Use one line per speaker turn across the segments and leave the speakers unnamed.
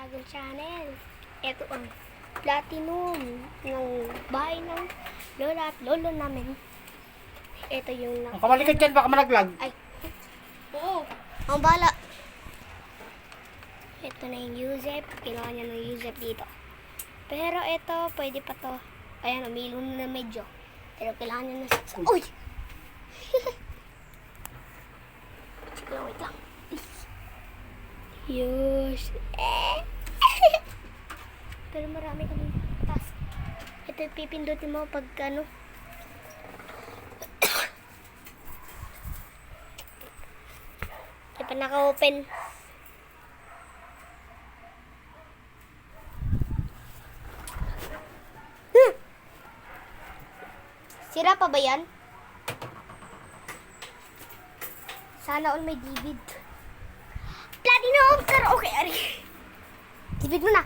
bagong channel. Ito ang platinum ng bahay ng lola at lolo namin. Ito yung
Ang kamalikad dyan, baka malaglag.
Ay. Oo. Ang bala. Ito na yung Yusef. Kailangan niya ng Yusef dito. Pero ito, pwede pa to. Ayan, umilo na medyo. Pero kailangan niya na Uy! Wait lang. Yes. Pero marami kami task. Ito yung pipindutin mo pag ano. Ito pa naka-open. Sira pa ba yan? Sana all may David. Platinum! Pero okay, ari. David mo na.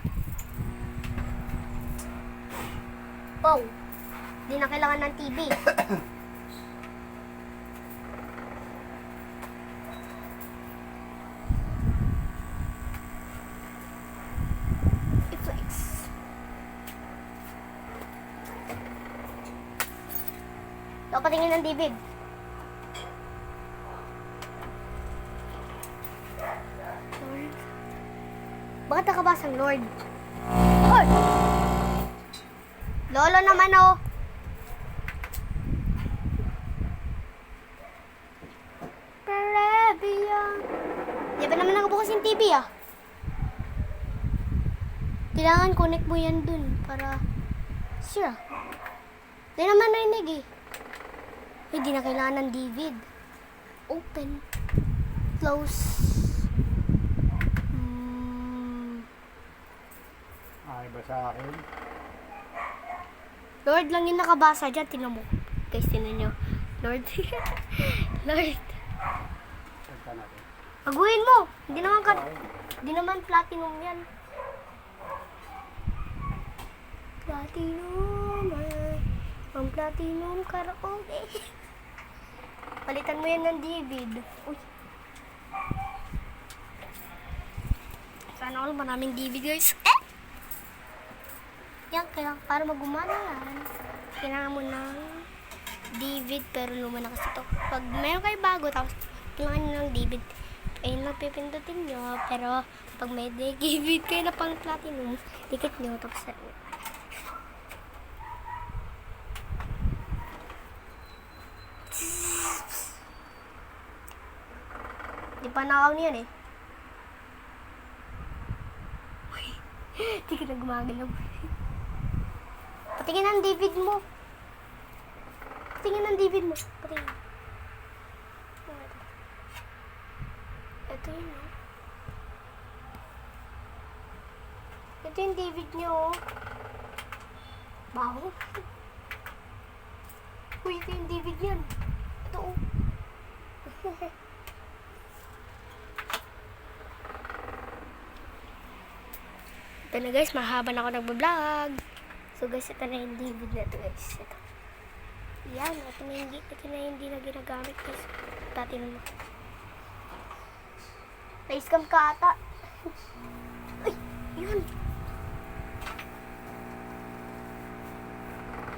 Oh. Hindi na kailangan ng TV. I-flex. Ito patingin ng David. Bakit nakabasang Lord? Lord! Lolo naman oh. Caribbean. Di ba naman nakabukas yung TV ah? Kailangan connect mo yan dun para sure. Di naman narinig eh. Hindi na kailangan ng David. Open. Close.
Ay, ba sa akin?
Lord lang yung nakabasa dyan. Tinan mo. Guys, tinan nyo. Lord. Lord.
Santa natin.
Aguhin mo. Hindi naman platinum yan. Platinum. Ang platinum karaoke. Palitan mo yan ng David. Uy. Sana all maraming David guys. Yan, kaya para magumana yan, kailangan mo ng David, pero luma na kasi ito. Pag meron kayo bago, tapos kailangan nyo ng David, ayun lang pipindutin nyo. Pero pag may David kayo na pang platinum, dikit nyo, tapos di pa nakaw niyan eh. Di ka na gumagalaw. Patingin ang David mo. Patingin ang David mo. Patingin. Ito yun, oh. Ito yung David nyo, oh. Baho. Uy, ito yung David yan. Ito, oh. Ito na guys, mahaba na ako nagbablog. So guys, ito na yung David na ito guys. Ito. Yan, ito na hindi na ginagamit guys. Dati naman. Na-scam ka ata. Ay, yun.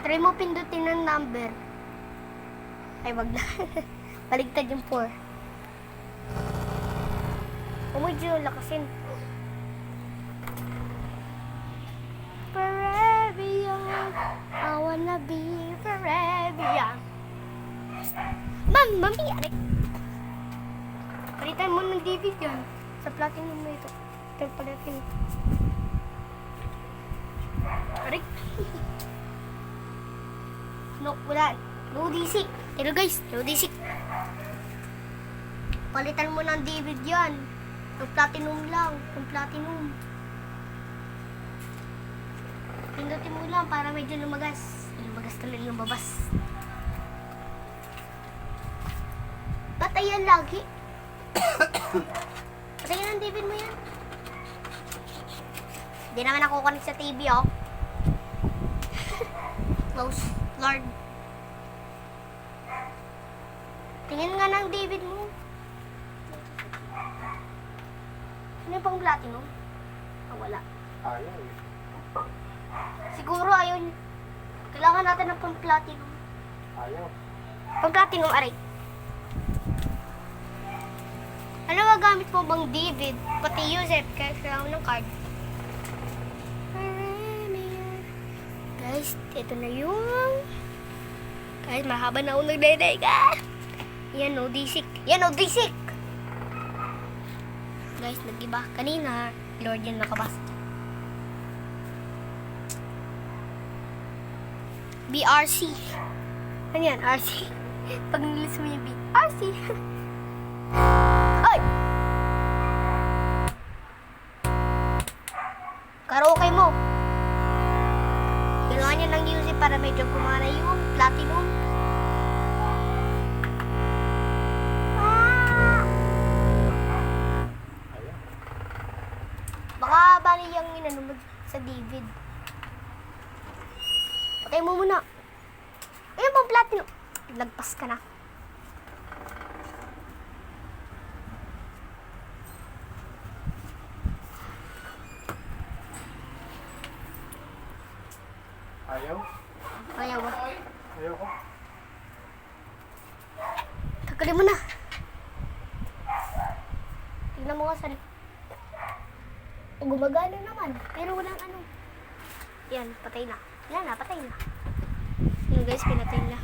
Try mo pindutin ng number. Ay, wag na. Baligtad yung 4. O medyo lakasin. I wanna be forever young. Mami, aray. Palitan mo ng David yan. Sa platinum mo ito. Ito platinum. Aray. No, wala. No DC. Pero guys, no DC. Palitan mo ng David yan. Yung platinum lang. Yung platinum. Pindutin mo lang para medyo lumagas. Lumagas talaga yung babas. Ba't ayan lagi? Patayin ang David mo yan. Hindi naman ako connect sa TV, oh. Close. Lord. Tingin nga ng David mo. Ano yung pang platinum? Ah, wala.
Ayaw eh.
Siguro ayun. Kailangan natin ng pang-platinum.
Ayaw.
Pang-platinum, aray. Ano magamit mo bang David? Pati Yusef, kaya kailangan ng card. Guys, ito na yung... Guys, mahaba na ako nagday-day ka. Yan o, D6. Yan o, D6. Guys, nag-iba. Kanina, Lord yan nakabasa. BRC. Ano yan? RC. Pag nilis mo yung B. RC. Ay! Karaoke mo. Ginawa niya ng music para medyo kumana yung platinum. Ah!
Ayaw.
Baka bali yung inano mo sa David. Patay mo muna. Ayun pang platinum. Lagpas ka na.
Ayaw.
Ayaw ba?
Ayaw ko.
Tagalin mo na. Tignan mo ka sa... Gumagana naman. Pero walang ano. Yan, patay na. Yan na, patay na. Yung guys, pinatay na.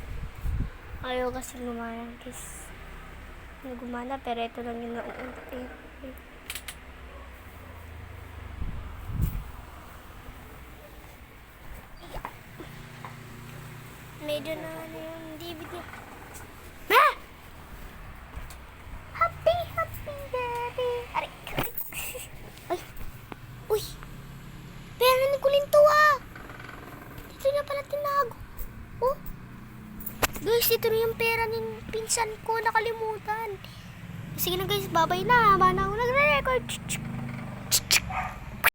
Ayaw kasi gumana guys. Gumana, pero ito lang yung nauuntay. Medyo na ano yung David niya. Ma! Happy birthday! Aray! Ay! Uy! Pera ni Kulinto ah! Dito na pala tinago. Oh! Guys, ito na yung pera ng pinsan ko. Nakalimutan. Sige na guys, babay na. Habang ako nagre-record.